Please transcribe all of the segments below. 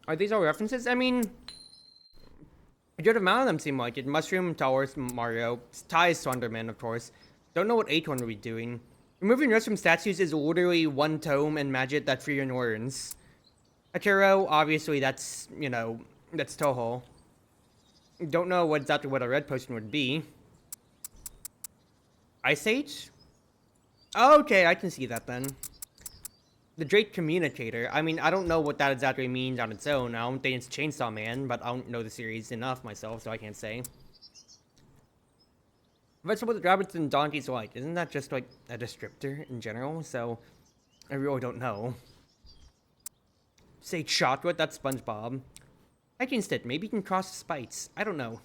Are these all references? I mean, a good amount of them seem like it. Mushroom, Towers, Mario, Ties, Slenderman, of course. Don't know what Acorn will be doing. Removing rest from statues is literally one tome and magic that Freeman learns. Akiro, obviously that's, you know, that's Toho. Don't know what exactly what a red potion would be. Ice Age? Okay, I can see that then. The Drake Communicator. I mean, I don't know what that exactly means on its own. I don't think it's Chainsaw Man, but I don't know the series enough myself, so I can't say. Vegetable rabbits and donkeys alike. Isn't that just like a descriptor in general? So I really don't know. Say chocolate, that's SpongeBob. I can instead, maybe you can cross spites. I don't know.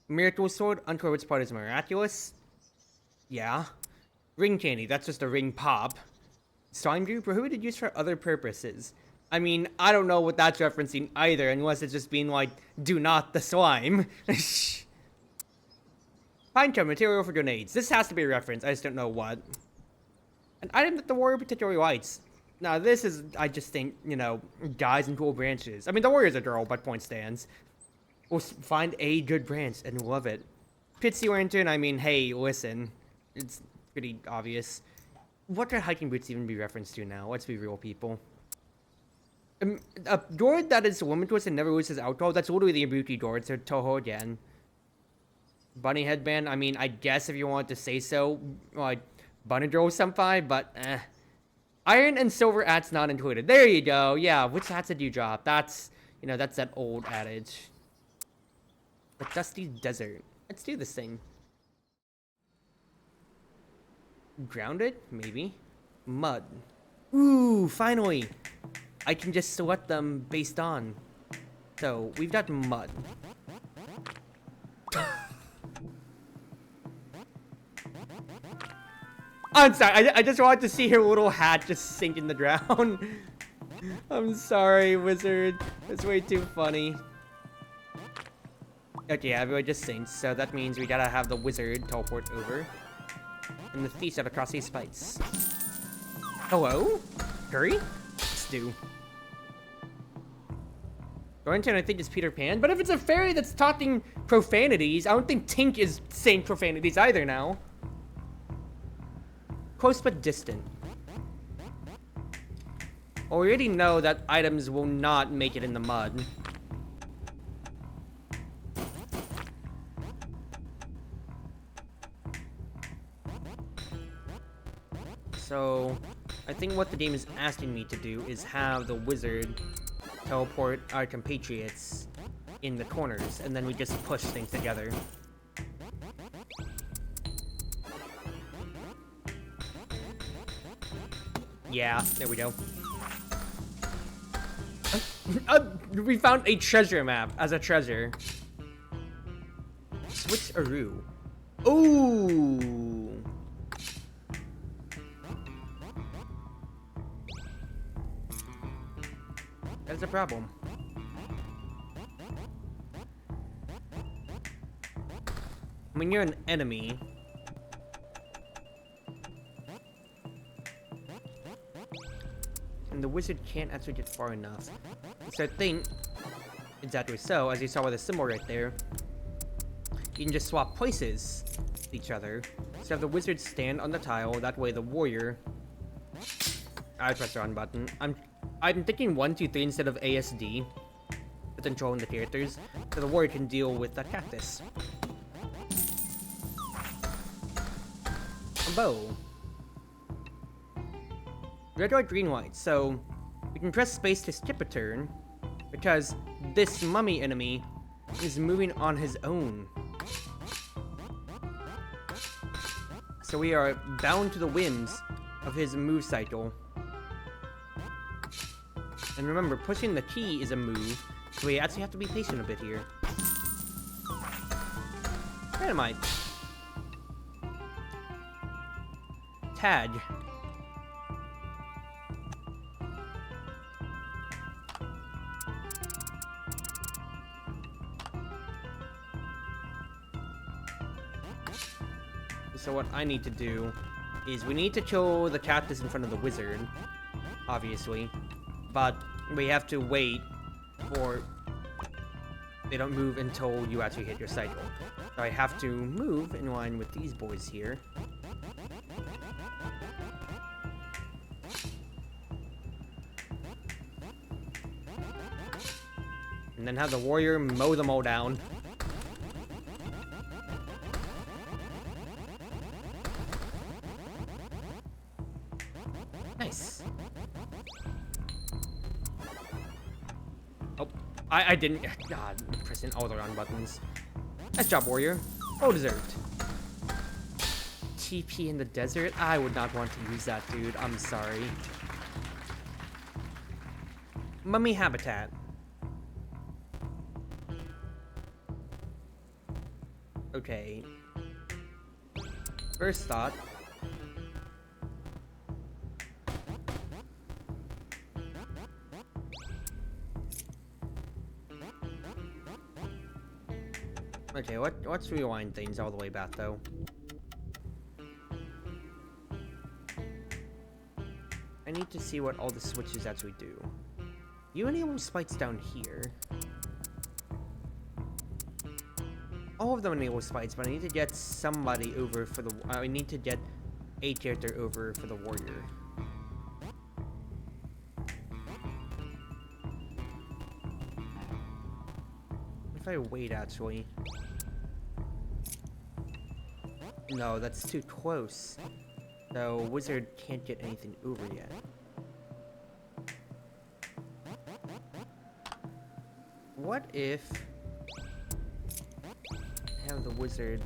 Miracle Sword, unclear which part is miraculous. Yeah. Ring candy, that's just a ring pop. Slime group, prohibited use for other purposes. I mean, I don't know what that's referencing either, unless it's just being like, do not the slime. Pine cone, material for grenades. This has to be a reference, I just don't know what. An item that the warrior particularly likes. Now, this is, I just think, you know, guys and cool branches. I mean, the warrior's a girl, but point stands. We'll find a good branch and love it. Pitsy Lantern, I mean, hey, listen. It's pretty obvious. What could hiking boots even be referenced to now? Let's be real, people. A gourd that is limitless and never loses alcohol, that's literally the Ibuki gourd, so Toho again. Bunny headband, I mean, I guess if you want to say so, like, Bunny Girl Senpai, but Iron and silver hats not included. There you go, yeah, which hats did you drop? That's, you know, that's that old adage. A dusty desert. Let's do this thing. Grounded? Maybe. Mud. Ooh, finally! I can just select them based on. So, we've got mud. I'm sorry, I just wanted to see her little hat just sink in the ground. I'm sorry, wizard. That's way too funny. Okay, everyone just sinks, so that means we gotta have the wizard teleport over. And the thief out across these spikes. Hello? Curry? Stew. Thornton, I think, is Peter Pan, but if it's a fairy that's talking profanities, I don't think Tink is saying profanities either now. Close but distant. Well, we already know that items will not make it in the mud. So, I think what the game is asking me to do is have the wizard teleport our compatriots in the corners, and then we just push things together. Yeah, there we go. We found a treasure map as a treasure. Switcheroo. Ooh. That's a problem. When you're an enemy, and the wizard can't actually get far enough. So I think, exactly so, as you saw with the symbol right there, you can just swap places with each other. So have the wizard stand on the tile, that way the warrior... I pressed the wrong button. I'm thinking 1, 2, 3 instead of ASD, with controlling the characters, so the warrior can deal with the cactus. A bow. Red, white, green, white. So we can press space to skip a turn because this mummy enemy is moving on his own. So we are bound to the whims of his move cycle. And remember, pushing the key is a move, so we actually have to be patient a bit here. Where am I? Tag. So what I need to do is we need to kill the cactus in front of the wizard, obviously. but we have to wait for... They don't move until you actually hit your cycle. So I have to move in line with these boys here. And then have the warrior mow them all down. Nice. Oh, I didn't. God, pressing all the wrong buttons. Nice job, warrior. Well deserved. TP in the desert? I would not want to use that, dude. I'm sorry. Mummy habitat. Okay. First thought. Okay, let's rewind things all the way back, though. I need to see what all the switches actually do. You enable spikes down here. All of them enable spikes, but I need to get somebody over for the... I need to get a character over for the warrior. If I wait, actually... No, that's too close. So, wizard can't get anything over yet. What if... I have the wizard...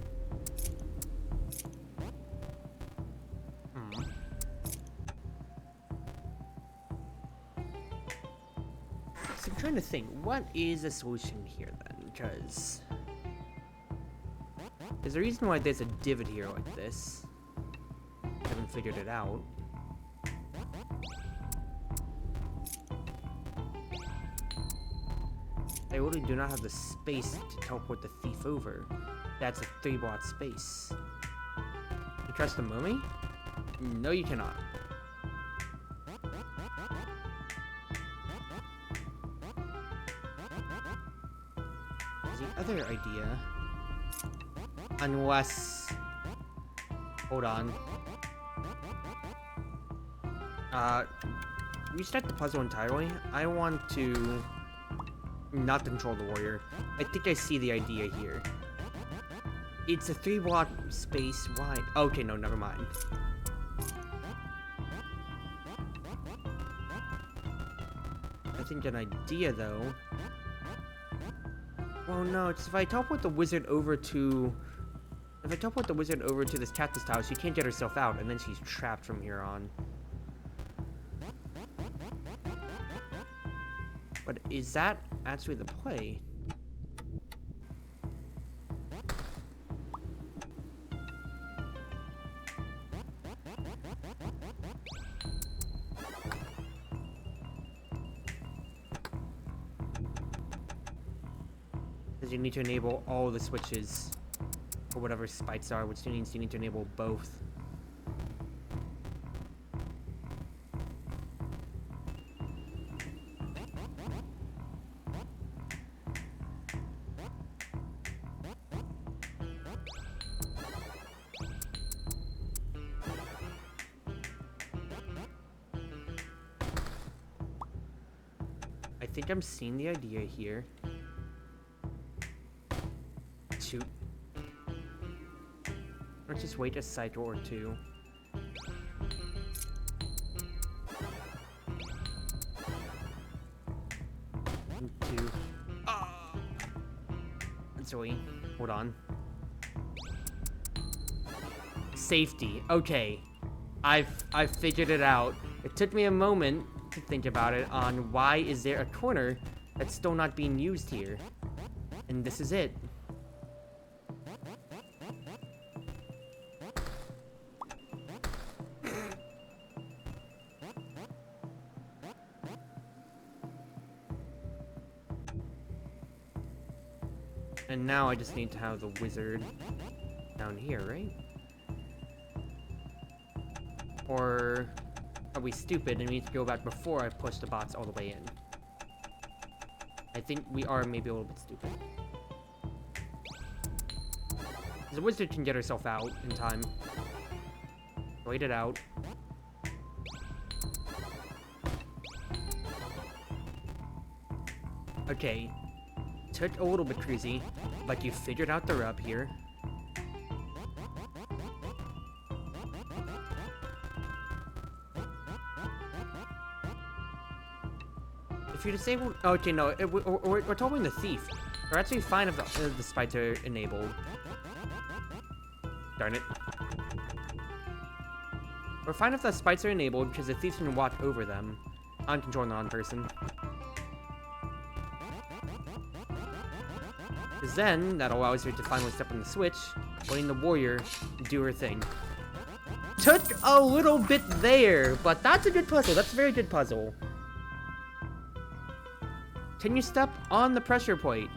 So I'm trying to think, what is the solution here then? Because... There's a reason why there's a divot here like this. I haven't figured it out. I really do not have the space to teleport the thief over. That's a 3-block space. You trust the mummy? No, you cannot. The other idea... Unless... Hold on. Restart the puzzle entirely. I want to... not control the warrior. I think I see the idea here. It's a 3-block space wide. Okay, no, never mind. I think an idea, though... Well, no, it's if I teleport the wizard over to... If I teleport the wizard over to this cactus tower, she can't get herself out, and then she's trapped from here on. But is that actually the play? Because you need to enable all the switches. Or whatever spikes are, which means you need to enable both. I think I'm seeing the idea here. Shoot. Let's just wait a cycle or two. Two. Sorry. Hold on. Safety. Okay. I've figured it out. It took me a moment to think about it on why is there a corner that's still not being used here. And this is it. And now I just need to have the wizard down here, right? Or... Are we stupid and we need to go back before I push the bots all the way in? I think we are maybe a little bit stupid. The wizard can get herself out in time. Wait it out. Okay. Took a little bit crazy, but you figured out the rub here. If you disable... Okay, no, we're totally the thief. We're actually fine if the spites are enabled. Darn it. We're fine if the spites are enabled, because the thieves can watch over them. Uncontrolled non-person. Because then, that allows her to finally step on the switch, letting the warrior do her thing. Took a little bit there, but that's a good puzzle. That's a very good puzzle. Can you step on the pressure plate?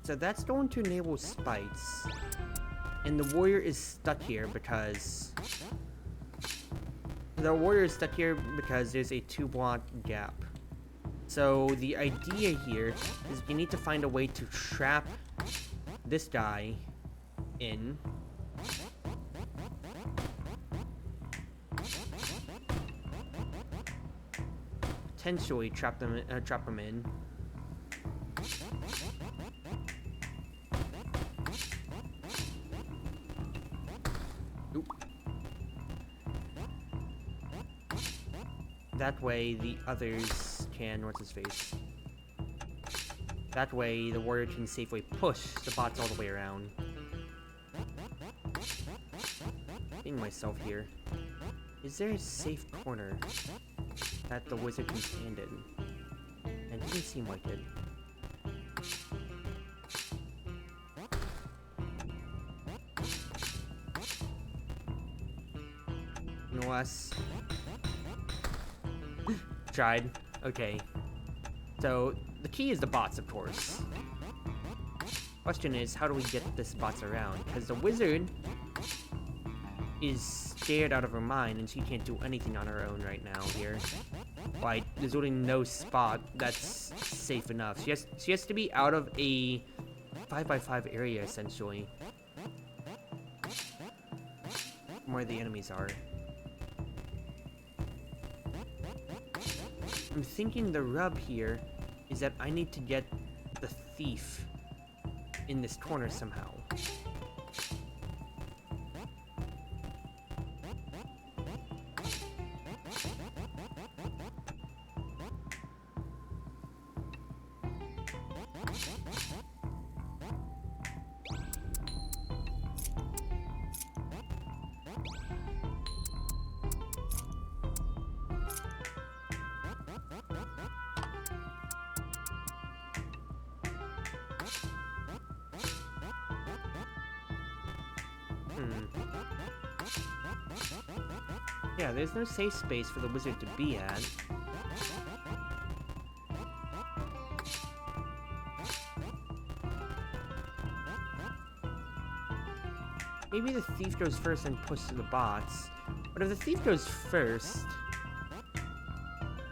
So that's going to enable spites. And the warrior is stuck here because... The warrior is stuck here because there's a 2-block gap. So the idea here is you need to find a way to trap this guy in. Potentially trap him in. Oop. That way the others can, what's his face? That way the warrior can safely push the bots all the way around. Thinking myself here. Is there a safe corner that the wizard can stand in? It doesn't seem like it. Unless... Tried. Okay. So, the key is the bots, of course. Question is, how do we get this bots around? Because the wizard is scared out of her mind, and she can't do anything on her own right now here. Like, there's really no spot that's safe enough. She has to be out of a 5x5 area, essentially. From where the enemies are. I'm thinking the rub here is that I need to get the thief in this corner somehow. Yeah, there's no safe space for the wizard to be at. Maybe the thief goes first and pushes the bots. But if the thief goes first...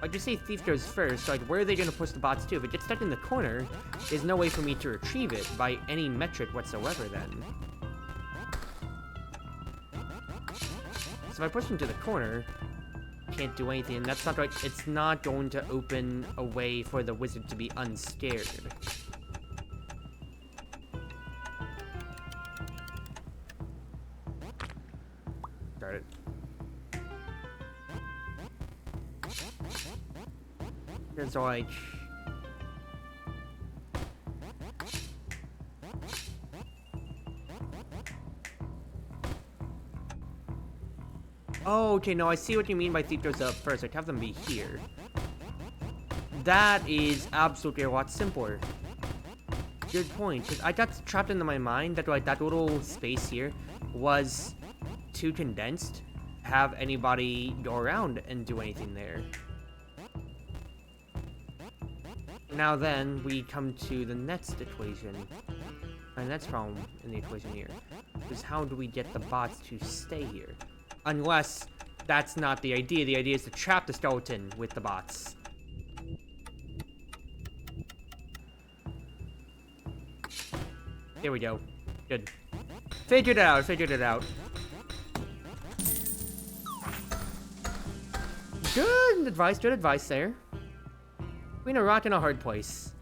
Like, you say thief goes first, so like, where are they gonna push the bots to? If it gets stuck in the corner, there's no way for me to retrieve it by any metric whatsoever then. So if I push him to the corner, can't do anything, and that's not right. It's not going to open a way for the wizard to be unscared. Start it. It's like... Oh, okay, no, I see what you mean by thief goes up first. I'd have them be here. That is absolutely a lot simpler. Good point, because I got trapped into my mind that like that little space here was too condensed to have anybody go around and do anything there. Now then, we come to the next equation. And next problem in the equation here is how do we get the bots to stay here? Unless that's not the idea. The idea is to trap the skeleton with the bots. There we go. Good. Figured it out, figured it out. Good advice there. We're in a rock and a hard place.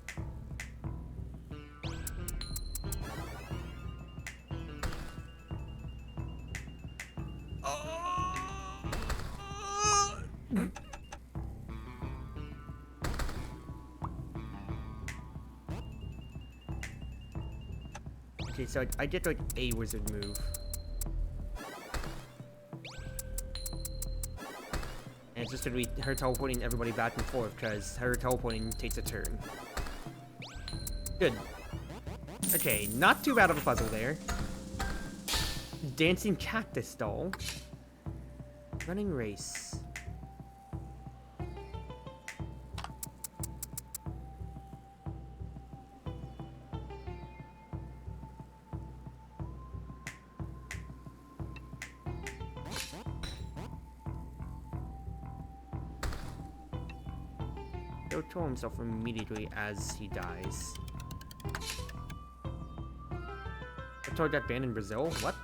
Okay, so I get like a wizard move. And it's just gonna be her teleporting everybody back and forth, because her teleporting takes a turn. Good. Okay, not too bad of a puzzle there. Dancing cactus doll. Running race. He'll kill himself immediately as he dies. A toy got banned in Brazil? What?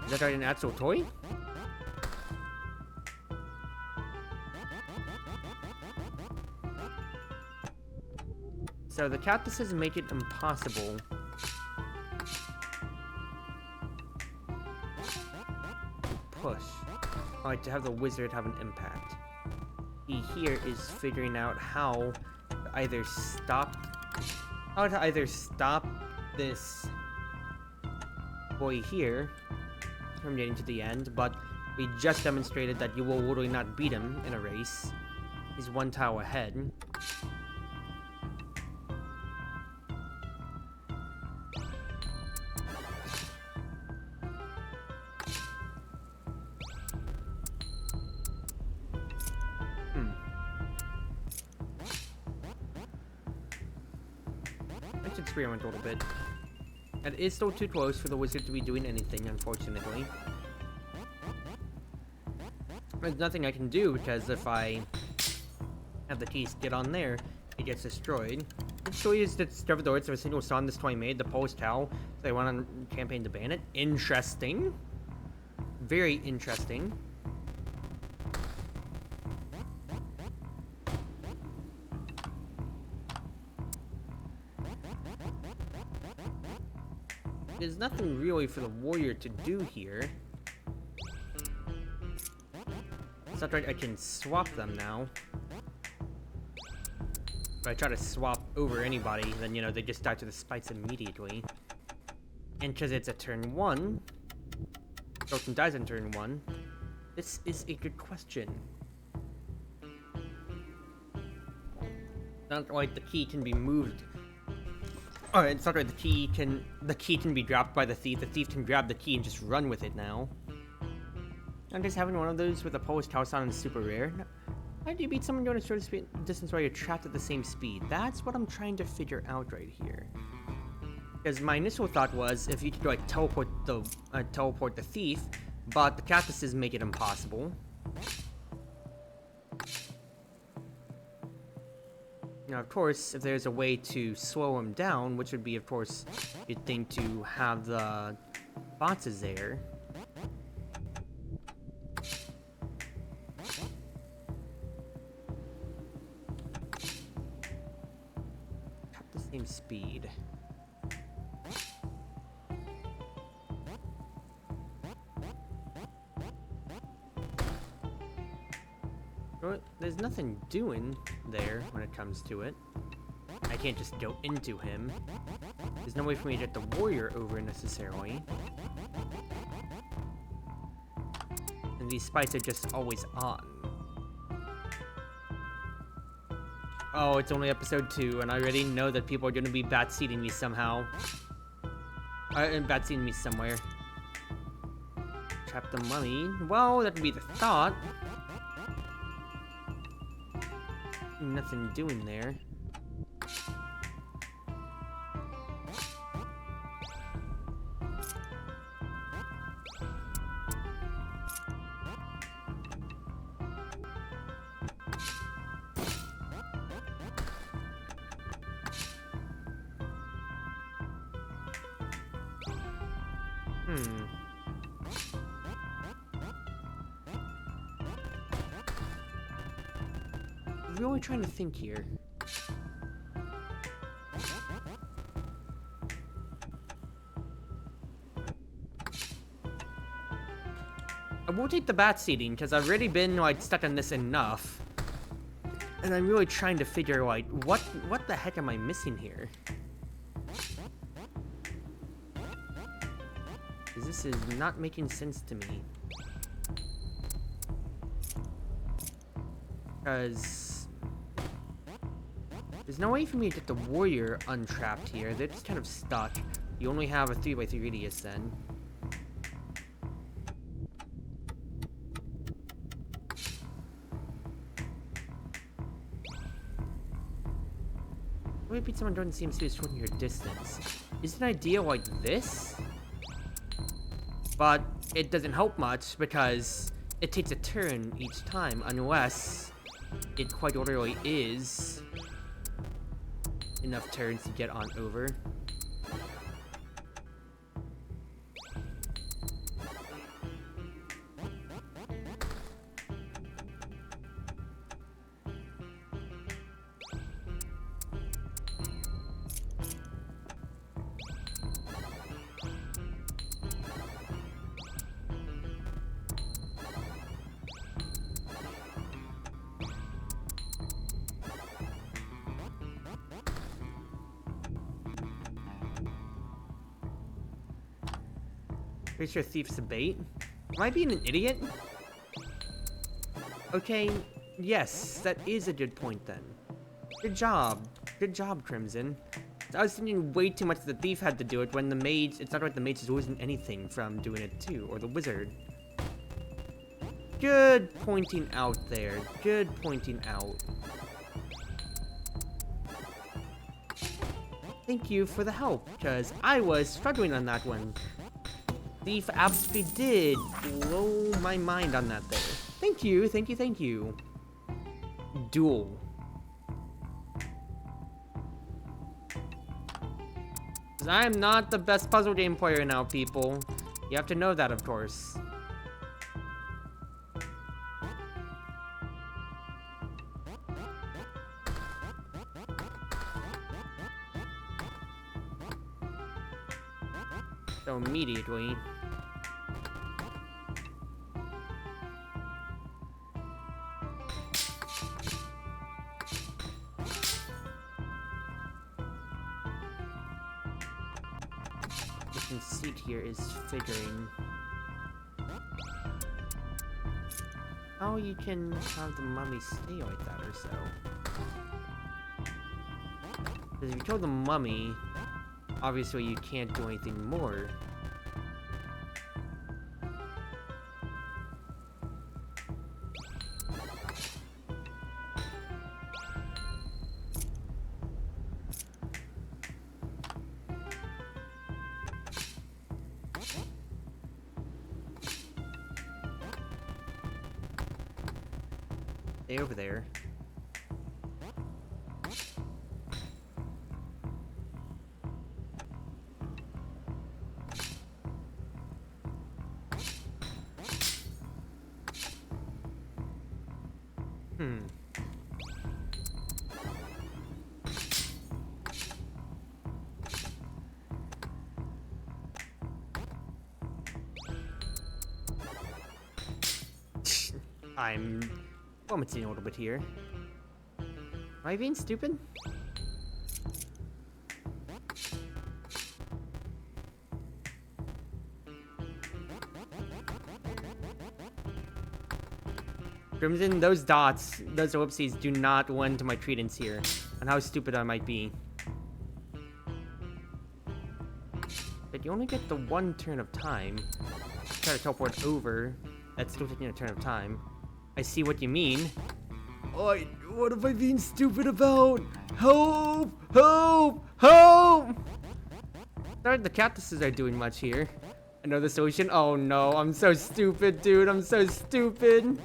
Is that an actual toy? So the cactuses make it impossible to push. Alright, to have the wizard have an impact. He here is figuring out how to either stop this boy here from getting to the end, but we just demonstrated that you will literally not beat him in a race. He's one tile ahead. Let's experiment a little bit. It is still too close for the wizard to be doing anything, unfortunately. There's nothing I can do, because if I have the keys get on there, it gets destroyed. It still is to discover the words of a single song this toy made, the Polish cow. So they went on a campaign to ban it. Interesting. Very interesting. There's nothing really for the warrior to do here. It's not right, I can swap them now. If I try to swap over anybody, then, you know, they just die to the spikes immediately. And because it's a turn 1, Skeleton dies in turn 1, this is a good question. Not like the key can be moved. Oh, it's not right, the key can be dropped by the thief. The thief can grab the key and just run with it now. I'm just having one of those with a Polish cow sound is super rare. How do you beat someone going a short distance while you're trapped at the same speed? That's what I'm trying to figure out right here. Because my initial thought was if you could like teleport the thief, but the cactuses make it impossible. Now, of course, if there's a way to slow him down, which would be, of course, you'd think to have the boxes there. At the same speed. There's nothing doing there when it comes to it. I can't just go into him. There's no way for me to get the warrior over necessarily. And these spikes are just always on. Oh, it's only episode 2, and I already know that people are going to be bat-seating me somehow. Bat-seating me somewhere. Trap the money. Well, that would be the thought. Nothing doing there. Really trying to think here. I will take the bat seeding because I've already been like stuck on this enough, and I'm really trying to figure like what the heck am I missing here? Because this is not making sense to me. Because there's no way for me to get the warrior untrapped here. They're just kind of stuck. You only have a 3x3 radius then. Maybe someone joined the CMC is 20-year distance. Is an idea like this? But it doesn't help much because it takes a turn each time unless it quite literally is enough turns to get on over. Pretty sure Thief's a bait. Am I being an idiot? Okay, yes, that is a good point then. Good job. Good job, Crimson. I was thinking way too much the Thief had to do it when the Mage, it's not like the Mage is losing anything from doing it too, or the Wizard. Good pointing out there. Good pointing out. Thank you for the help, because I was struggling on that one. Thief absolutely did blow my mind on that there. Thank you, thank you, thank you. Duel. Because I am not the best puzzle game player now, people. You have to know that, of course. So immediately. The conceit here is figuring how you can have the mummy stay like that or so. Because if you kill the mummy, obviously you can't do anything more. Stay over there. I'm vomiting a little bit here. Am I being stupid? Crimson, those dots, those ellipses do not lend to my credence here on how stupid I might be. But you only get the one turn of time. Try to teleport over. That's still taking a turn of time. I see what you mean. What am I being stupid about? Help! Help! Help! Not the cactuses are doing much here. Another solution? Oh no, I'm so stupid, dude. I'm so stupid.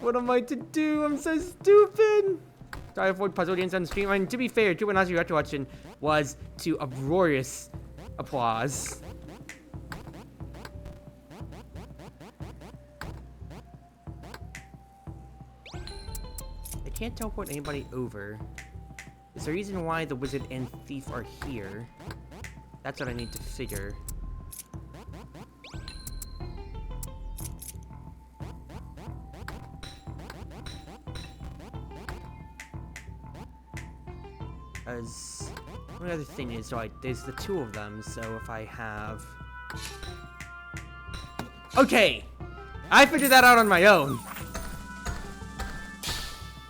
What am I to do? I'm so stupid. Try to avoid puzzle games on the stream. I mean, to be fair, Nazi retroaction was to uproarious applause. I can't teleport anybody over. Is there a reason why the wizard and thief are here? That's what I need to figure. As one other thing is, right, there's the two of them, so if I have... Okay! I figured that out on my own!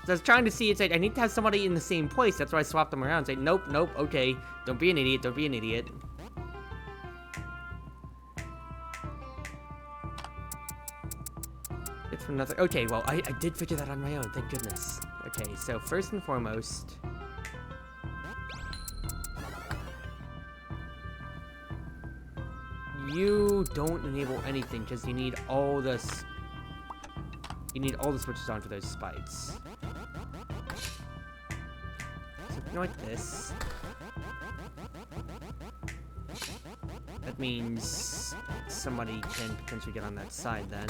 So I was trying to see, it's like, I need to have somebody in the same place, that's why I swapped them around. It's like, nope, nope, okay. Don't be an idiot, don't be an idiot. It's for nothing. Okay, well, I did figure that on my own, thank goodness. Okay, so first and foremost... You don't enable anything because you need all this. You need all the switches on for those spikes. So you know like this. That means somebody can potentially get on that side then.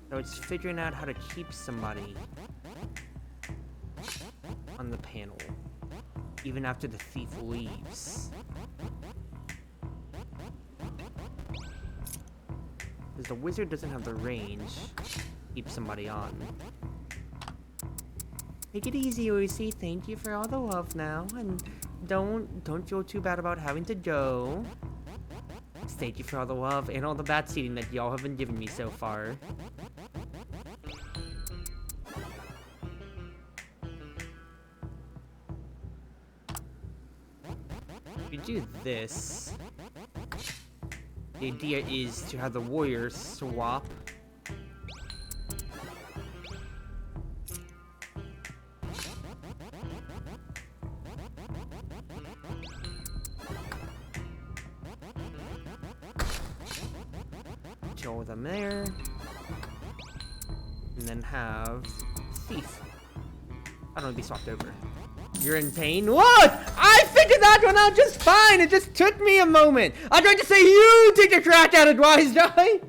So it's figuring out how to keep somebody on the panel, even after the thief leaves. Because the wizard doesn't have the range to keep somebody on. Take it easy, Lucy. Thank you for all the love now, and don't feel too bad about having to go. Thank you for all the love and all the bad seating that y'all have been giving me so far. Do this. The idea is to have the warriors swap. Kill them there. And then have thief. I don't know, be swapped over. You're in pain? What? I figured that one out just fine. It just took me a moment. I tried to say you take a crack at it, Wise Guy.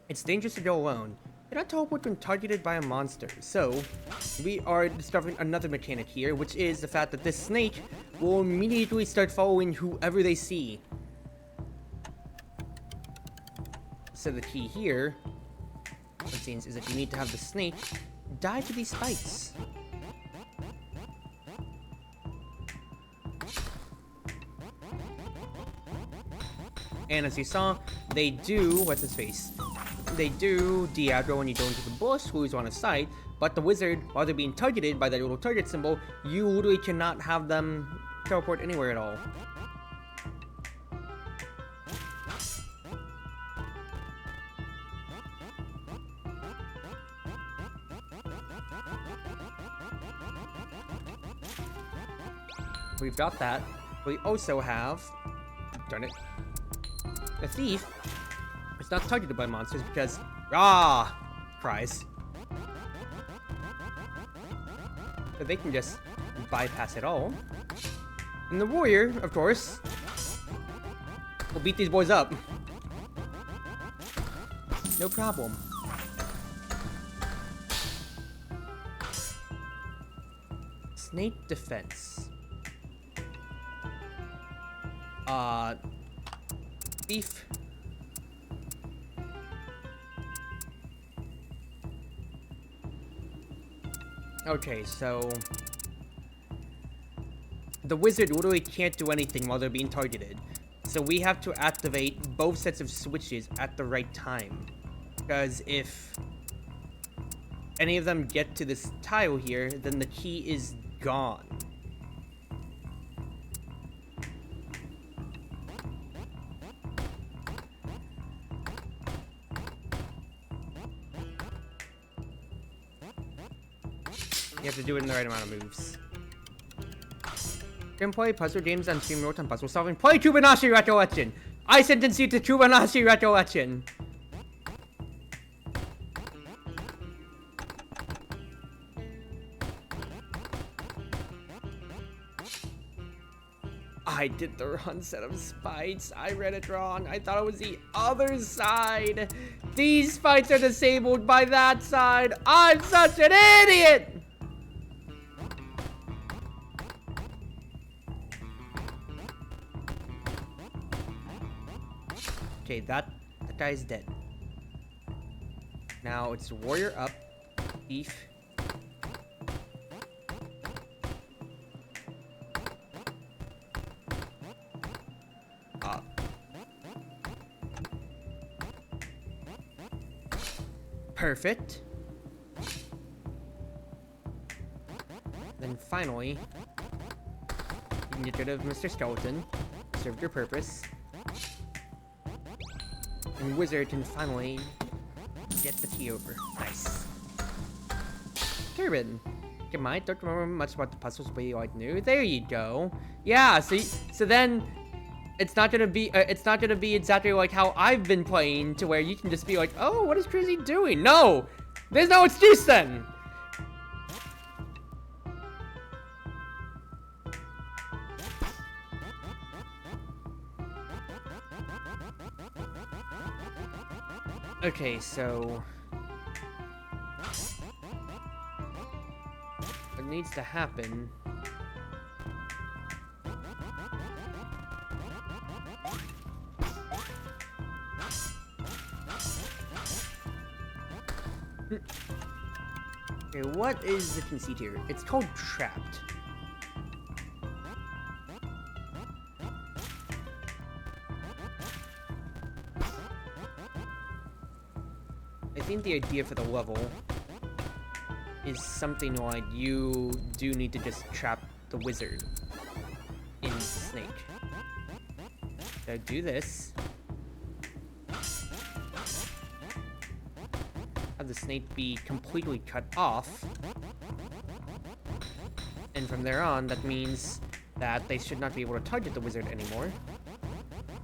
It's dangerous to go alone. You're not teleport when targeted by a monster. So, we are discovering another mechanic here, which is the fact that this snake will immediately start following whoever they see. So the key here, it seems, is that you need to have the snake die to these spikes. And as you saw, they do, what's his face? They do de-aggro when you go into the bush, who's on a site, but the wizard, while they're being targeted by that little target symbol, you literally cannot have them teleport anywhere at all. We've got that. We also have, darn it, a thief is not targeted by monsters because, cries. So they can just bypass it all. And the warrior, of course, will beat these boys up. No problem. Snake defense. Thief. Okay, so the wizard literally can't do anything while they're being targeted. So we have to activate both sets of switches at the right time. Because if any of them get to this tile here, then the key is gone. You have to do it in the right amount of moves. You can play puzzle games and stream real-time puzzle solving. Play Kubanashi Recollection! I sentence you to Kubanashi Recollection! I did the wrong set of spites. I read it wrong. I thought it was the other side. These spites are disabled by that side. I'm such an idiot! Okay, that guy's dead. Now it's warrior up, thief. Up. Perfect. Then finally, you can get rid of Mr. Skeleton. Served your purpose. And Wizard can finally get the tea over. Nice. Turbin. You might don't remember much about the puzzles, but you like new. There you go. Yeah. So then, it's not gonna be exactly like how I've been playing, to where you can just be like, oh, what is Cruzy doing? No, there's no excuse then. Okay, so what needs to happen okay, what is the conceit here? It's called trapped. I think the idea for the level is something like you do need to just trap the wizard in the snake. So do this. Have the snake be completely cut off. And from there on, that means that they should not be able to target the wizard anymore,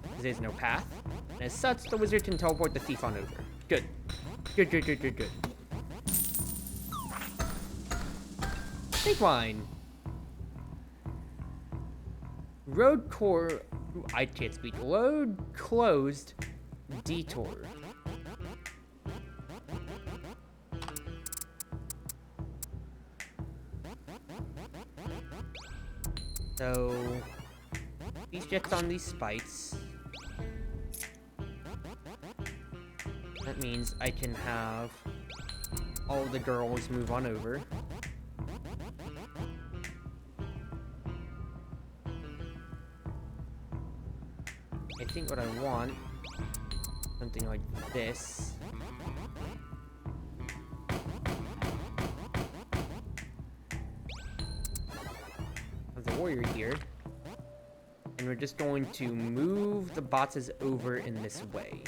because there's no path. And as such, the wizard can teleport the thief on over. Good. Good. Snake wine. Road core. Ooh, I can't speak. Road closed. Detour. So these jets on these spikes. That means I can have all the girls move on over. I think what I want, something like this. Have the warrior here. And we're just going to move the boxes over in this way.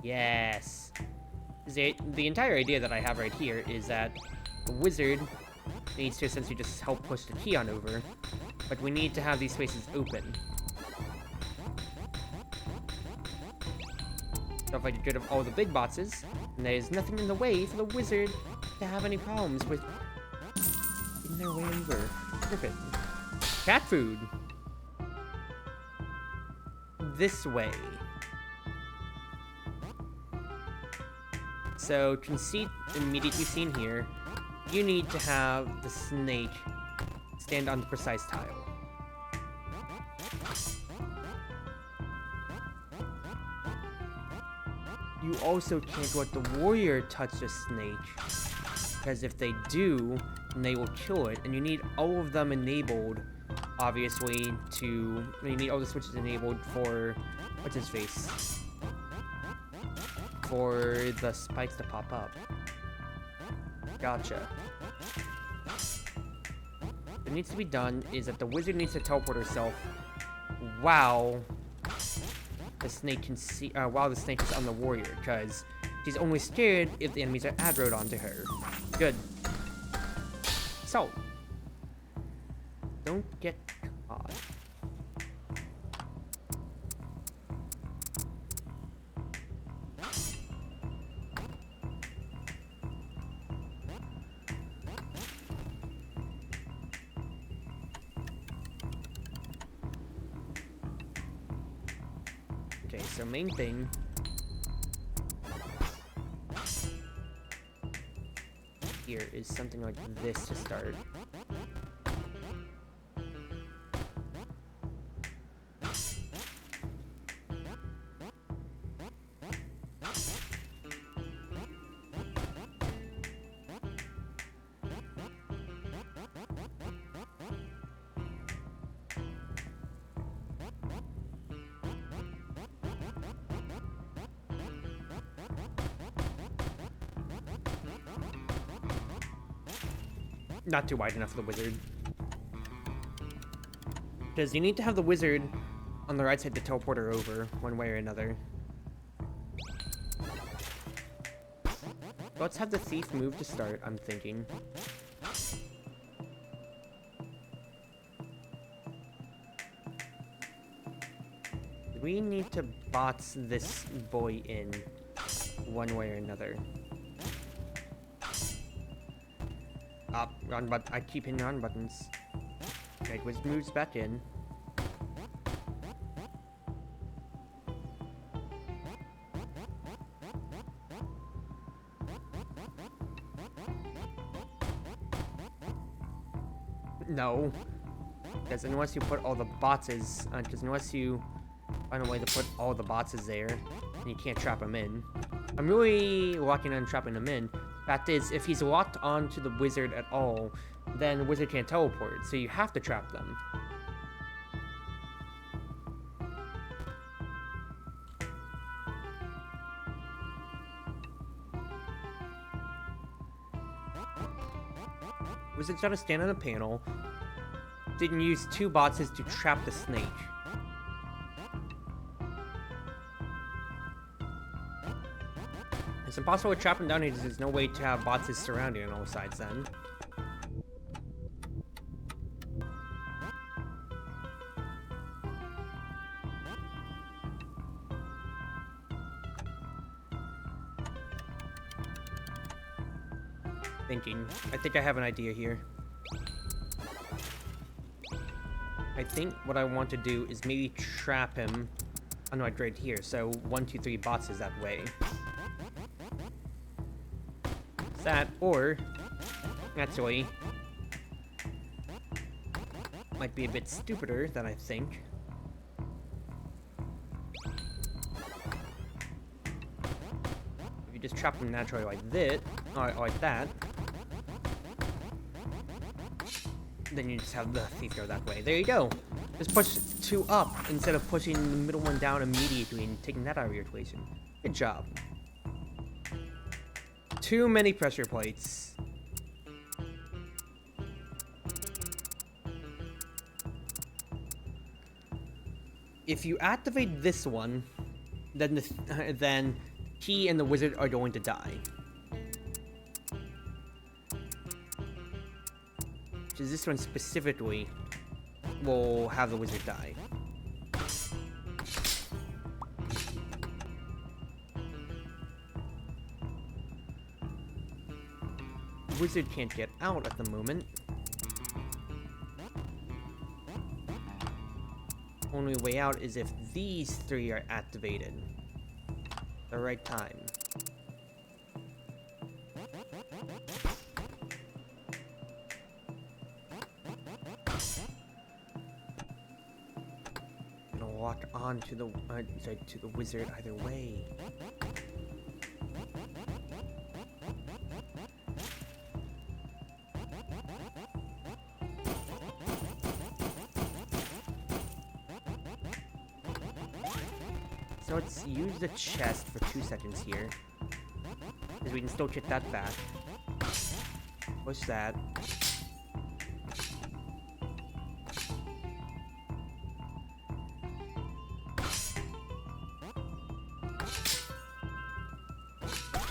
Yes. The entire idea that I have right here is that the wizard needs to essentially just help push the key on over, but we need to have these spaces open. So if I get rid of all the big boxes, then there's nothing in the way for the wizard to have any problems with getting their way over. Perfect. Cat food. This way. So, conceit immediately seen here, you need to have the snake stand on the precise tile. You also can't let the warrior touch the snake, because if they do, then they will kill it, and you need all of them enabled, obviously, you need all the switches enabled for, what's his face? For the spikes to pop up. Gotcha. What needs to be done is that the wizard needs to teleport herself while the snake can see, while the snake is on the warrior, because she's only scared if the enemies are aggroed onto her. Good. So, don't get caught. Okay, so main thing here is something like this to start. Not too wide enough for the wizard. Because you need to have the wizard on the right side to teleport her over, one way or another. Let's have the thief move to start, I'm thinking. We need to bots this boy in one way or another. Up, run, but I keep hitting run buttons. Okay, wizard moves back in. No, because unless you put all the boxes, because unless you find a way to put all the boxes there, and you can't trap them in. I'm really locking on trapping them in. Fact is, if he's locked onto the wizard at all, then the wizard can't teleport, so you have to trap them. Wizard's gotta stand on a panel. Didn't use 2 boxes to trap the snake. It's impossible to trap him down here because there's no way to have boxes surrounding on all sides then. I think I have an idea here. I think what I want to do is maybe trap him. Oh no, right here. So 1, 2, 3 boxes that way. That, or actually might be a bit stupider than I think. If you just trap them naturally like this, or like that, then you just have the thief go that way. There you go. Just push 2 up instead of pushing the middle one down immediately and taking that out of your equation. Good job. Too many pressure plates. If you activate this one, then then he and the wizard are going to die. Which is this one specifically will have the wizard die. Wizard can't get out at the moment. Only way out is if these 3 are activated at the right time. Gonna lock on to the wizard either way. So let's use the chest for 2 seconds here, because we can still get that back. Push that.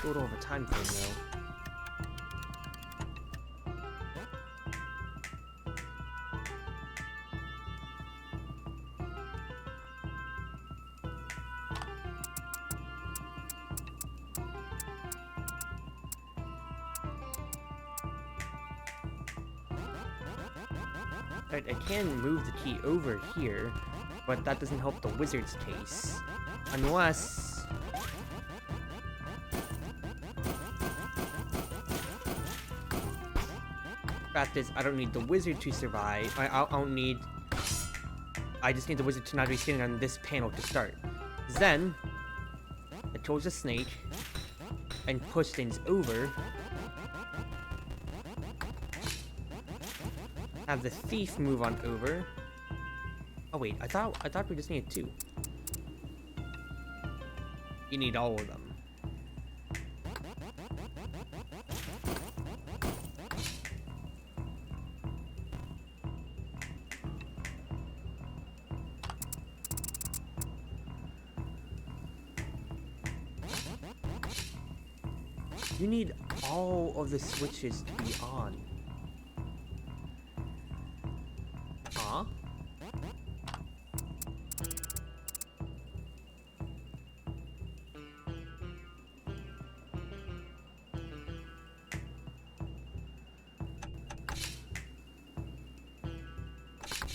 Total over time frame though. I can move the key over here, but that doesn't help the wizard's case. Unless... fact is, I don't need the wizard to survive. I don't need... I just need the wizard to not be sitting on this panel to start. Then, I chose a snake and push things over. Have the thief move on over. Oh wait, I thought we just needed 2. You need all of them. You need all of the switches to be on. Huh?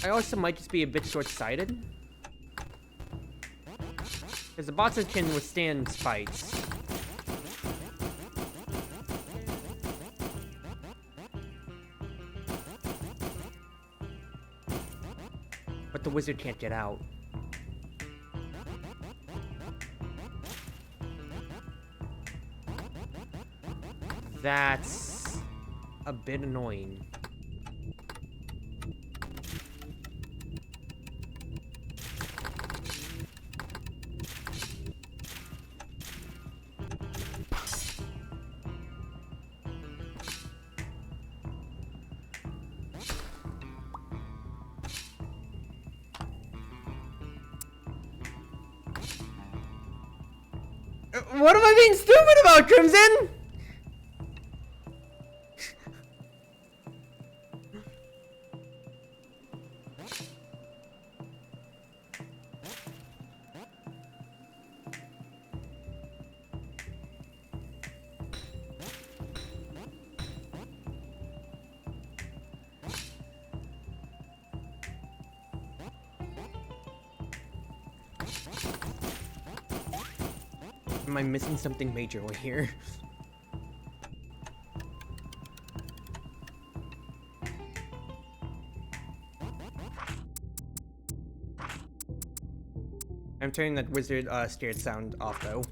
I also might just be a bit short-sighted. Because the bosses can withstand fights. But the wizard can't get out. That's a bit annoying. What am I being stupid about, Crimson? Am I missing something major over here? I'm turning that wizard scared sound off though.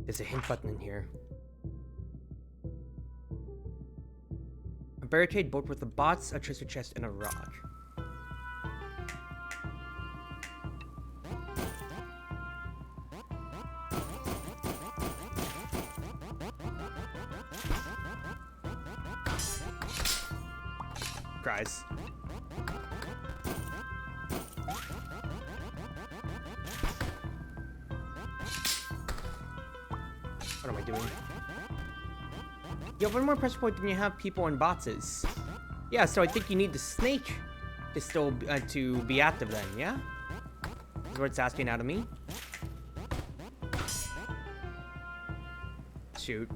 There's a hint button in here. A barricade both with the bots, a treasure chest, and a rock. Guys. What am I doing? You have one more pressure point than you have people and boxes. Yeah, so I think you need the snake to still to be active then, yeah? Is what it's asking out of me. Shoot.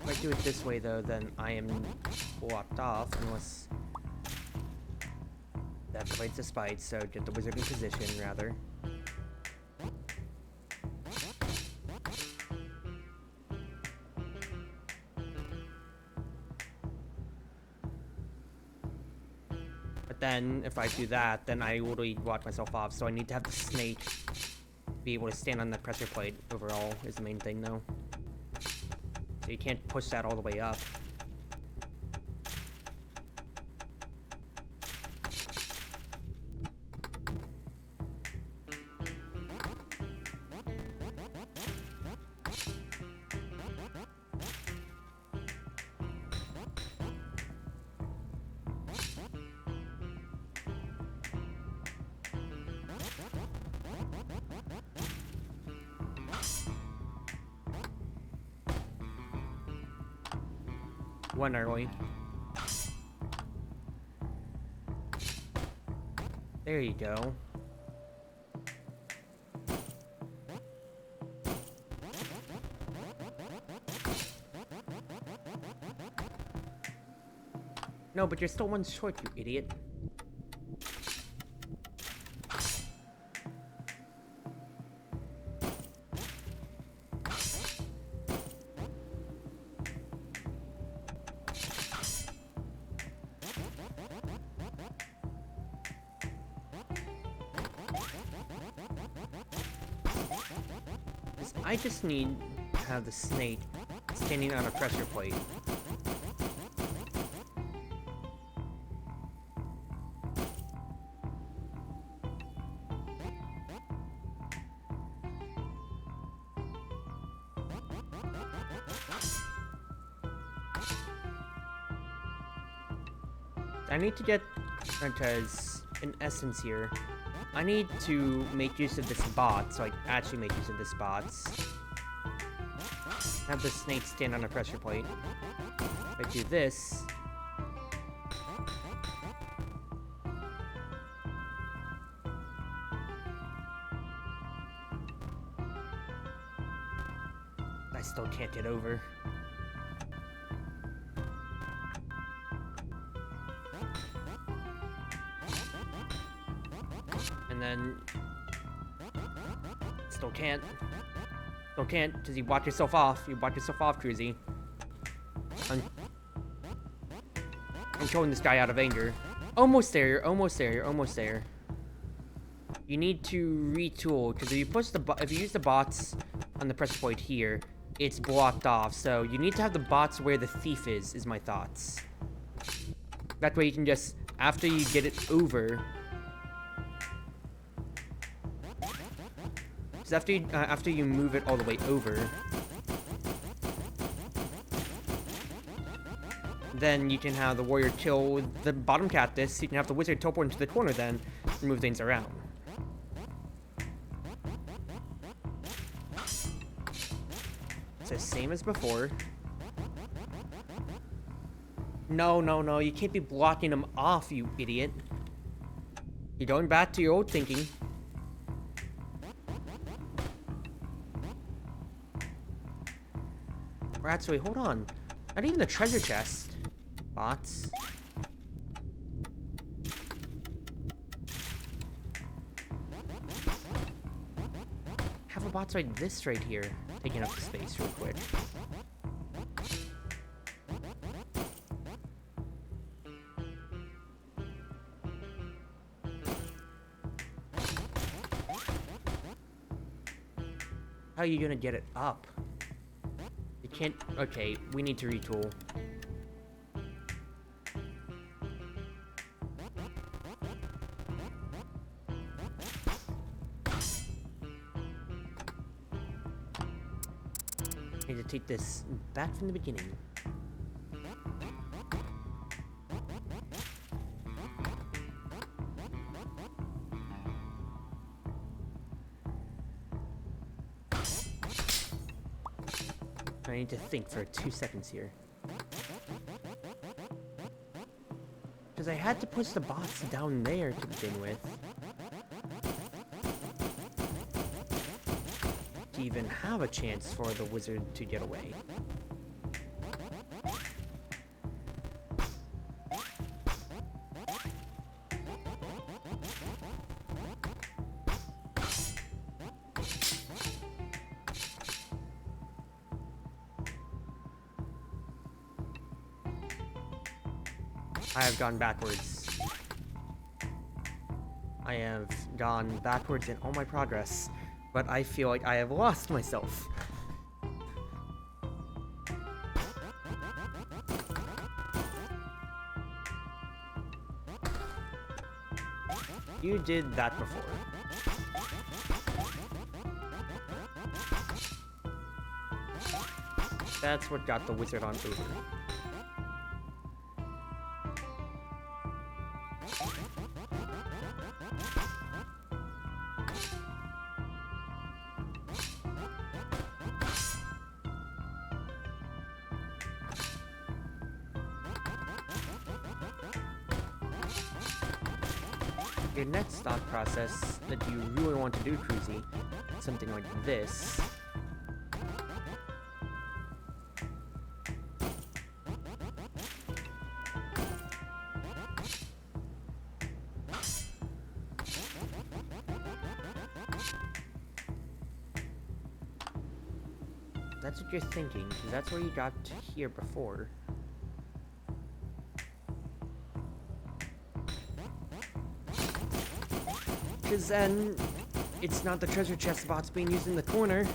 If I do it this way though, then I am blocked off unless that activates the spite, so get the wizard in position rather. But then, if I do that, then I literally block myself off. So I need to have the snake be able to stand on the pressure plate overall is the main thing, though. So you can't push that all the way up. One early. There you go. No, but you're still one short, you idiot. I just need to have the snake standing on a pressure plate. I need to get, because in essence here, I need to make use of this bot, so I actually make use of this bots. Have the snake stand on a pressure plate. If I do this, I still can't get over. And then still can't. Still can't, because you blocked yourself off. You blocked yourself off, Cruzy. I'm killing this guy out of anger. Almost there, you're almost there, you're almost there. You need to retool, because if you push if you use the bots on the pressure point here, it's blocked off. So you need to have the bots where the thief is my thoughts. That way you can just, after you get it over, after you move it all the way over, then you can have the warrior kill the bottom cactus. You can have the wizard teleport into the corner then and move things around. It's the same as before. No, no, no, you can't be blocking them off, you idiot. You're going back to your old thinking. Or actually, hold on. Not even the treasure chest. Bots. Have a bots right this right here. Taking up the space real quick. How are you gonna get it up? You can't. Okay, we need to retool. Need to take this back from the beginning. I need to think for 2 seconds here. Because I had to push the bots down there to begin with. To even have a chance for the wizard to get away. I have gone backwards. have gone backwards in all my progress, but I feel like I have lost myself. You did that before. That's what got the wizard on over. Your next thought process that you really want to do, Cruzy, something like this. That's what you're thinking, because that's where you got to here before. Because then, it's not the treasure chest box being used in the corner.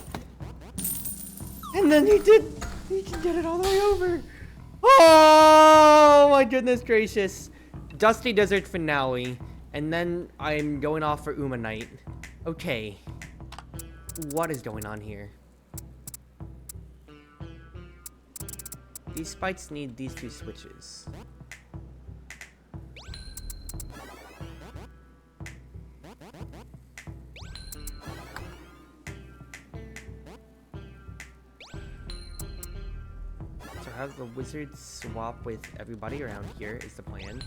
And then he did it all the way over. Oh my goodness gracious. Dusty Desert finale. And then I'm going off for Uma Night. Okay. What is going on here? These spikes need these two switches. So have the wizard swap with everybody around here is the plan.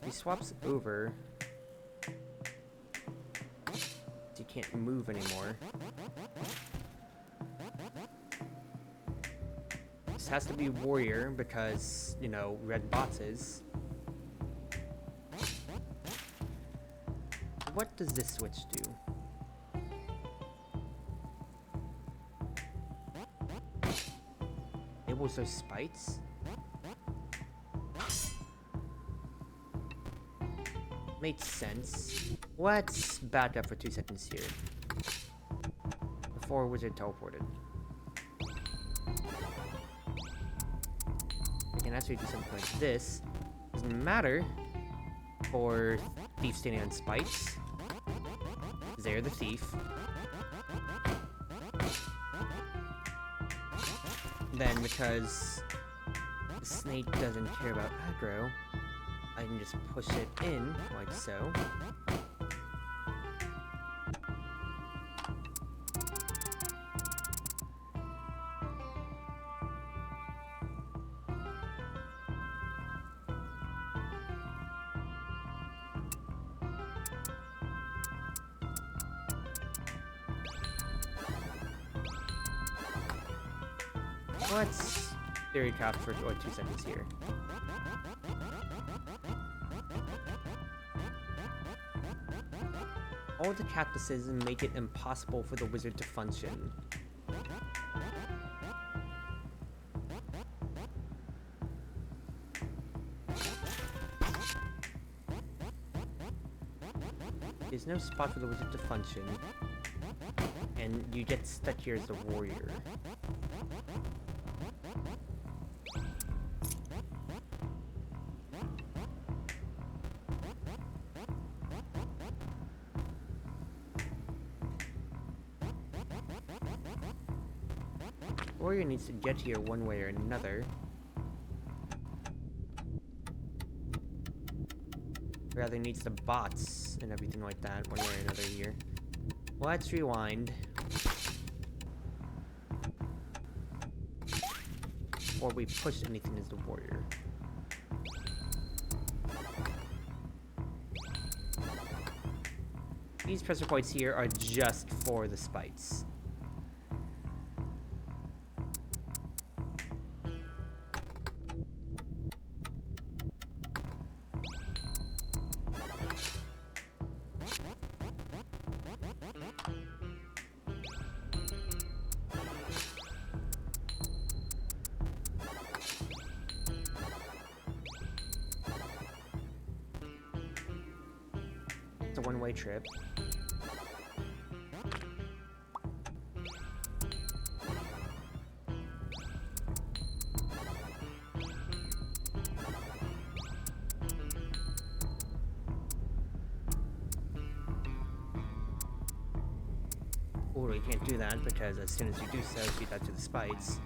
He swaps over. You can't move anymore. This has to be warrior because, you know, red boxes. What does this switch do? Enables those spikes? Makes sense. Let's back up for 2 seconds here. Before wizard teleported. We can actually do something like this. Doesn't matter for thief standing on spikes. They're the thief. Then because the snake doesn't care about aggro, I can just push it in, like so. Let's theory cap for like 2 seconds here. All the cactuses make it impossible for the wizard to function. There's no spot for the wizard to function, and you get stuck here as the warrior. Warrior needs to get here one way or another. Rather needs the bots and everything like that one way or another here. Let's rewind. Or we push anything as the warrior. These pressure points here are just for the spikes. one-way trip. Or you can't do that because as soon as you do so, feed that to the spites.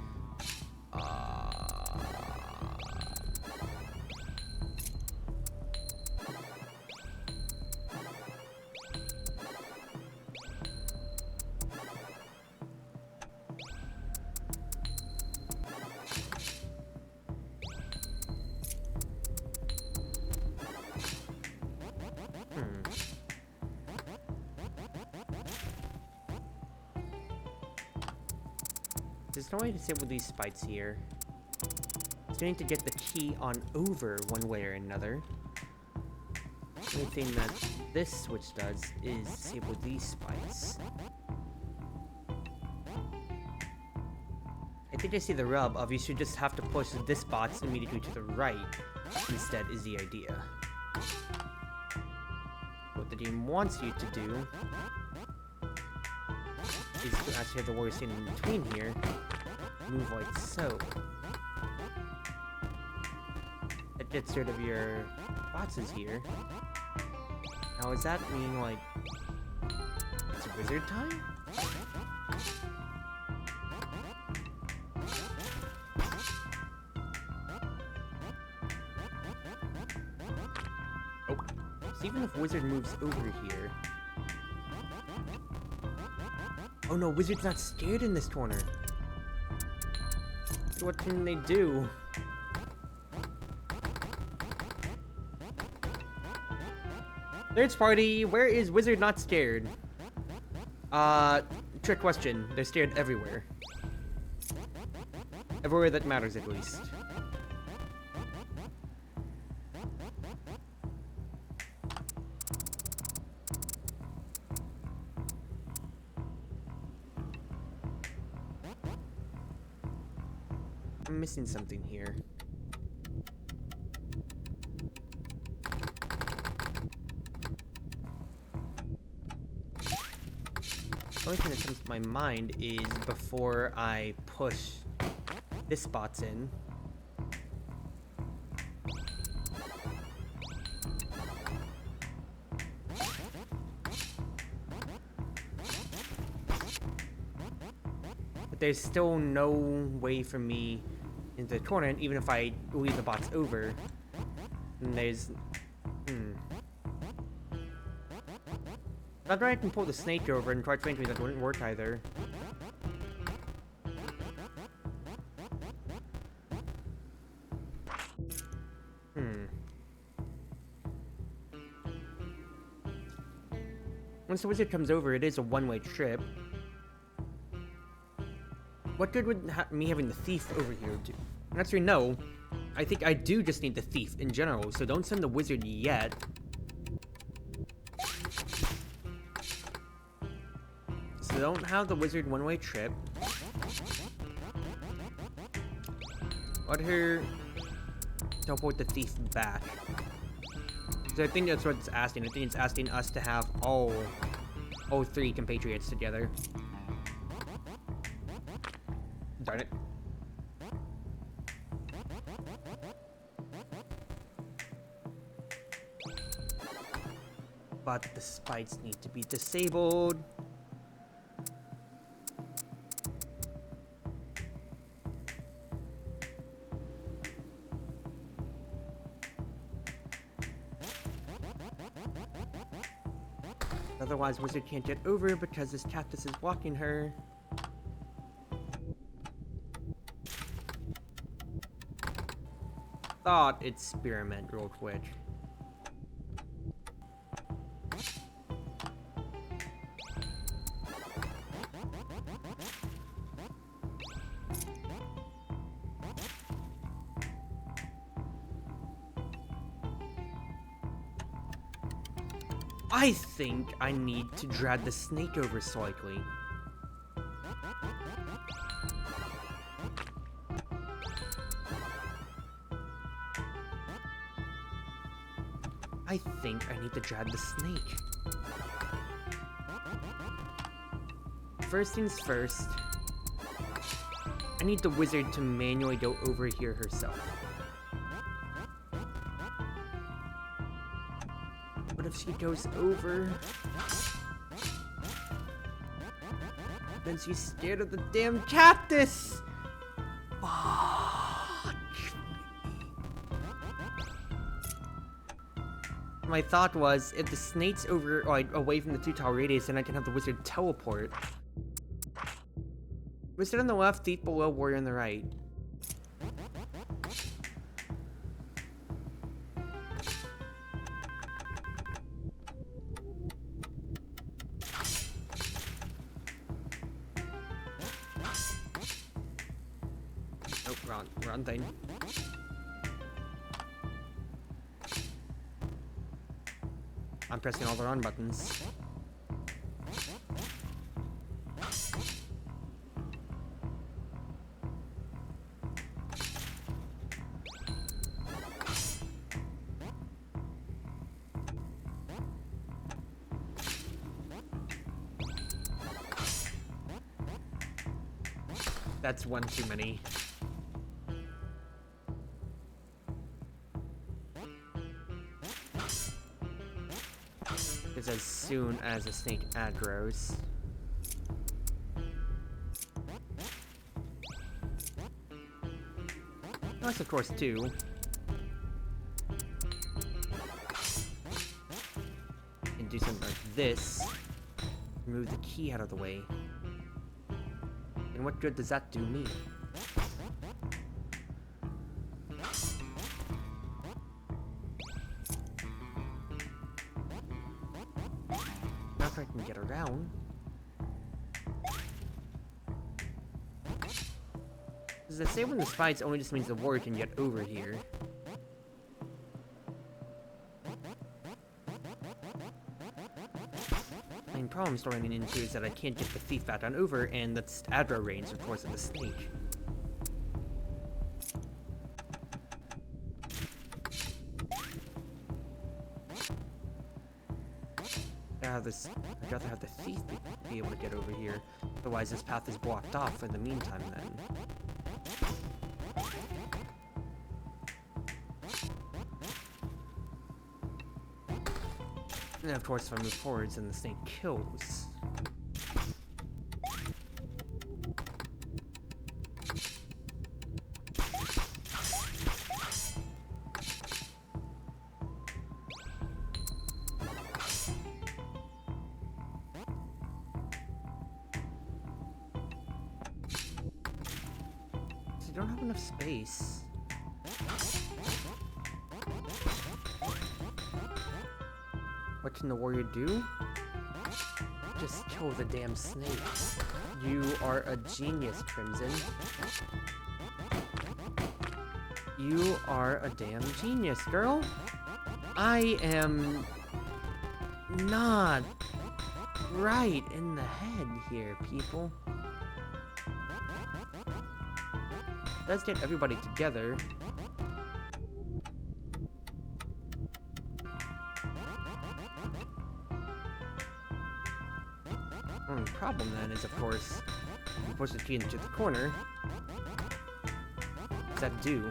There's no way to disable these spites here. So you need to get the key on over one way or another. The only thing that this switch does is disable these spites. I think I see the rub of you should just have to push this box immediately to the right instead is the idea. What the game wants you to do is to actually have the warrior standing in between here, move like so. That gets rid of your boxes here. Now does that mean like it's wizard time? Oh, so even if wizard moves over here. Oh no, wizard's not scared in this corner. So what can they do? Third party, where is wizard not scared? Trick question. They're scared everywhere. Everywhere that matters, at least. I'm missing something here. The only thing that comes to my mind is before I push this box in. But there's still no way for me into the corner, and even if I leave the box over, then there's... Not right, I can pull the snake over and try to me that wouldn't work either. Once the wizard comes over, it is a one-way trip. What good would me having the thief over here do? Actually, no. I think I do just need the thief in general, so don't send the wizard yet. So don't have the wizard one-way trip. Let her teleport the thief back. So I think that's what it's asking. I think it's asking us to have all three compatriots together. Darn it. But the spites need to be disabled. Otherwise, wizard can't get over because this cactus is blocking her. Thought experiment real quick. I think I need to drag the snake over slightly. I think I need to drag the snake. First things first, I need the wizard to manually go over here herself. What if she goes over? Then she's scared of the damn cactus! Fuck. My thought was, if the snake's over, like, away from the 2-tile radius, then I can have the wizard teleport. Wizard on the left, thief below, warrior on the right. Oh, wrong thing. I'm pressing all the wrong buttons. That's one too many. Because as soon as a snake aggroes... That's of course two. And do something like this. Move the key out of the way. And what good does that do me? Not if I can get around. Does it say when the spies only just means the warrior can get over here? The problem I'm running into is that I can't get the thief back on over, and that's aggro range, of course, of the snake. I'd rather have the thief be able to get over here. Otherwise, this path is blocked off for the meantime, then. And of course, if I move forwards, then the snake kills. You don't have enough space. What can the warrior do? Just kill the damn snake. You are a genius, Crimson. You are a damn genius, girl. I am not right in the head here, people. Let's get everybody together. Only problem then is, of course, you push the key into the corner. What does that do?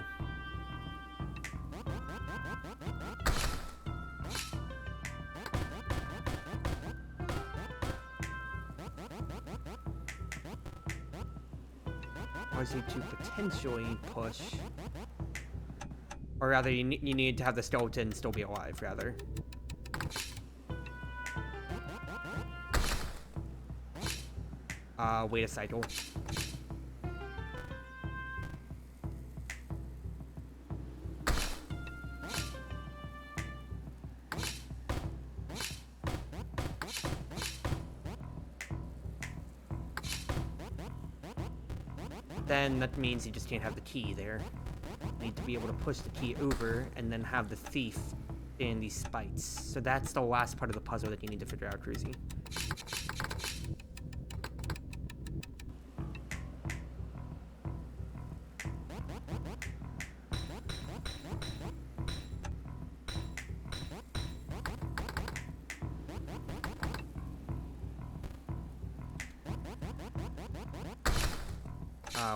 Allows you to potentially push, or rather, you need to have the skeleton still be alive, rather. Wait a cycle. Then that means you just can't have the key there. You need to be able to push the key over and then have the thief in these spikes. So that's the last part of the puzzle that you need to figure out, Cruzy.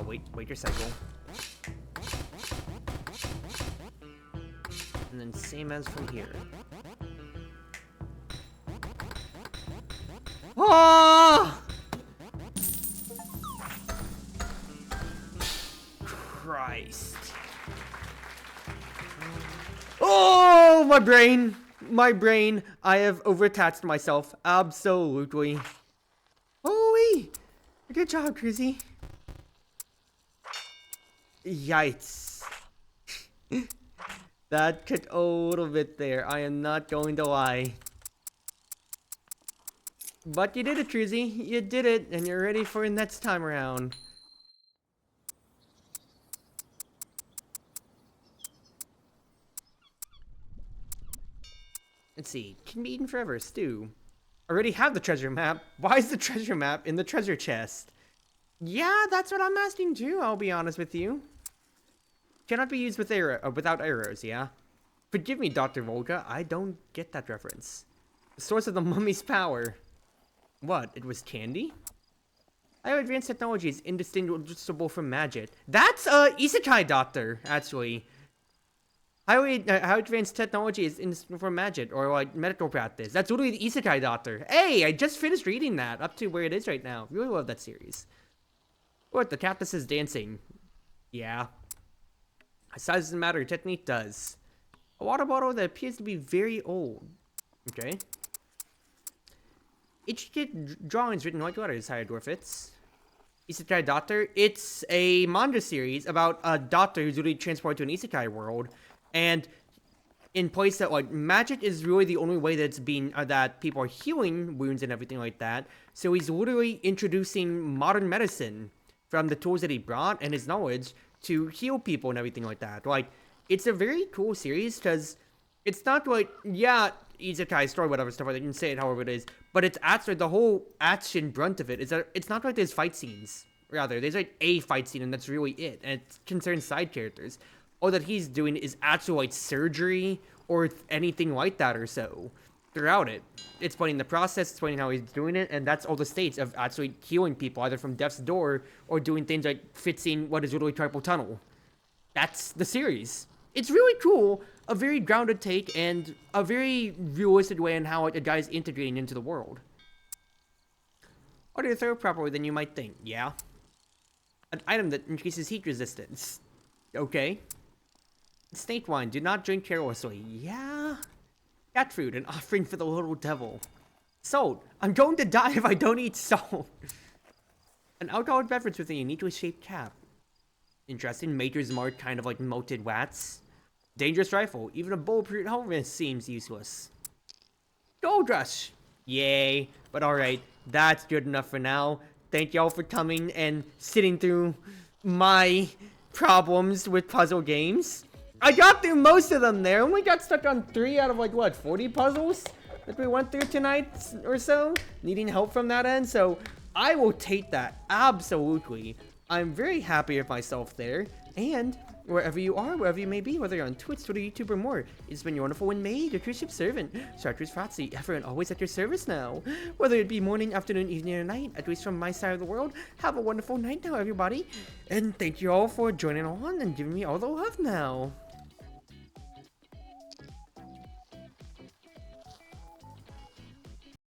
Wait your cycle. And then same as from here. Oh! Christ. Oh, my brain. My brain. I have overattached myself. Absolutely. Holy. Good job, Cruzy. Yikes. That took a little bit there. I am not going to lie. But you did it, Cruzy. You did it, and you're ready for next time around. Let's see. Can be eaten forever. Stew. Already have the treasure map. Why is the treasure map in the treasure chest? Yeah, that's what I'm asking too, I'll be honest with you. Cannot be used with without arrows, yeah? Forgive me, Dr. Volga. I don't get that reference. The source of the mummy's power. What? It was candy? How advanced technology is indistinguishable from magic. That's Isekai Doctor, actually. How advanced technology is indistinguishable from magic, or like medical practice. That's literally the Isekai Doctor. Hey, I just finished reading that, up to where it is right now. Really love that series. What? The cactus is dancing. Yeah. Size doesn't matter, technique does. A water bottle that appears to be very old. Okay. Intricate drawings written in white letters, hieroglyphics. Isekai Doctor. It's a manga series about a doctor who's literally transported to an isekai world, and in place that like magic is really the only way that it's being that people are healing wounds and everything like that. So he's literally introducing modern medicine from the tools that he brought and his knowledge to heal people and everything like that. Like, it's a very cool series because it's not like, yeah, isekai story, whatever stuff, like, you can say it however it is, but it's actually the whole action brunt of it is that it's not like there's fight scenes. Rather, there's like a fight scene and that's really it, and it concerns side characters. All that he's doing is actual like surgery or anything like that or so throughout it. It's explaining the process, explaining how he's doing it, and that's all the states of actually healing people, either from death's door or doing things like fixing what is literally carpal tunnel. That's the series. It's really cool, a very grounded take, and a very realistic way in how a guy is integrating into the world. Order to throw properly than you might think, yeah? An item that increases heat resistance. Okay. Snake wine, do not drink carelessly. Yeah? Cat food, an offering for the little devil. Salt, I'm going to die if I don't eat salt. An alcoholic beverage with a uniquely shaped cap. Interesting, Maker's Mark, kind of like melted wax. Dangerous rifle, even a bulletproof helmet seems useless. Gold rush! Yay, but alright, that's good enough for now. Thank y'all for coming and sitting through my problems with puzzle games. I got through most of them there. Only got stuck on 3 out of like, what, 40 puzzles that we went through tonight or so? Needing help from that end, so I will take that, absolutely. I'm very happy with myself there, and wherever you are, wherever you may be, whether you're on Twitch, Twitter, YouTube, or more, it's been your wonderful Wind Mage, your Cruz Ship servant, Chartreuse Proxy, ever and always at your service now. Whether it be morning, afternoon, evening, or night, at least from my side of the world, have a wonderful night now, everybody. And thank you all for joining on and giving me all the love now.